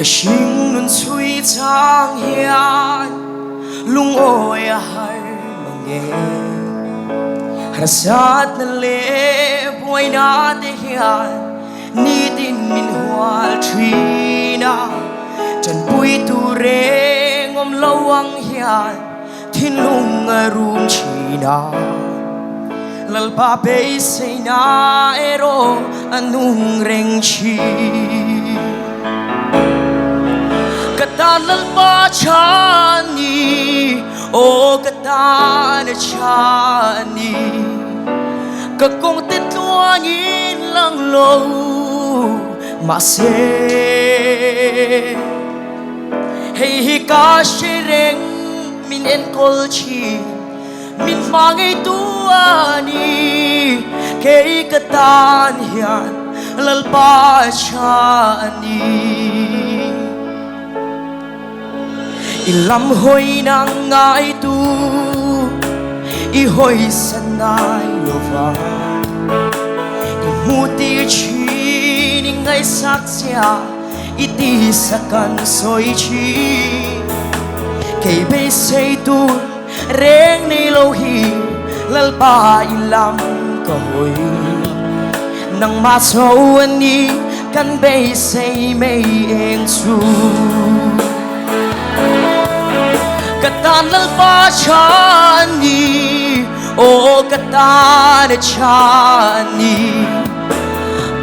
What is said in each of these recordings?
cái sinh luôn suy trang hiền lung ôi hay mà nghe har sát na le boy na te hiền ni tin min hoa trina chân bụi tu re ngom lawang hiền thiên lung arum china lalpa pe say na ero anung reng chi katan lalpa chani o katan chani kakong titluangin lang lo mase hey hi ka shireng min en kol chi min mangai tuani kay katan hiyan lalpa chani ilam hoy nang ngai tu i hoy sanay lova imuti chi ning ngai saksya iti sakan soy chi kay bay say tu reng ni lohi lalpa ilam kahoy nang maso ani kan bay say may eng su katan lalpa chani o katan chani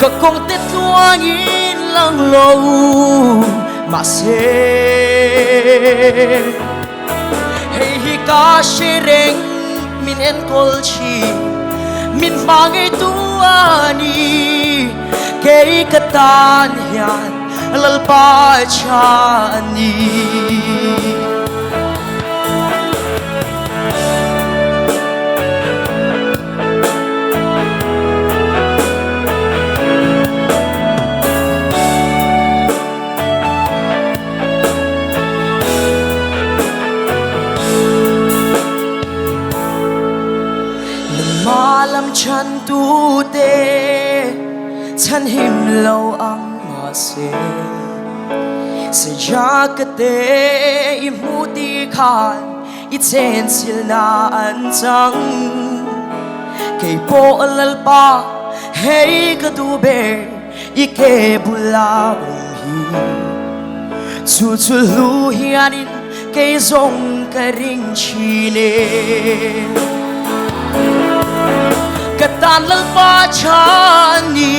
kakong titluangin lang lo mase hey hi ka shireng min en kol chi min mangai tuani kay katan hiyan lalpa chani malam chan tu te chan him lo ang mase se jakate imuti khan itsen sil na an chang kay po alalpa hey kadube ike bula hi chu chu lu hianin kay zong karing chine katan lalpa chani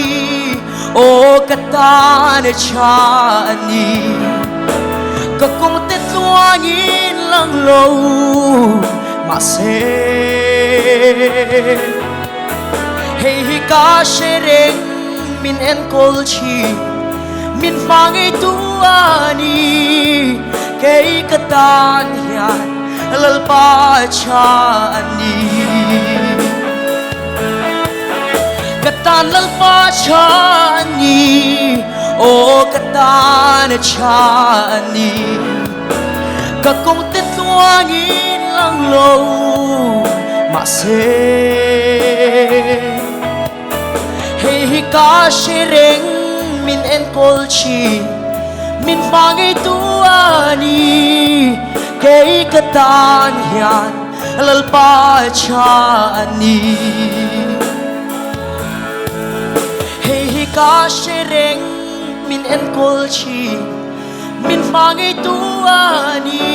o katan chani kakong titluangin lang lo mase hey hi ka shireng min en kol chi min mangai tuani kay katan hiyan lalpa chani katan lalpa chani o katan chani kakong titluangin lang lo mase hey hi ka shireng min en kol chi min mangai tuani kay katan hiyan lalpa chani ka shireng min en kol chi min mangai tuani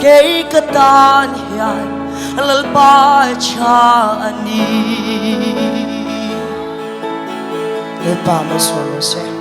kay katan hiyan lalpa chani lalpa mo se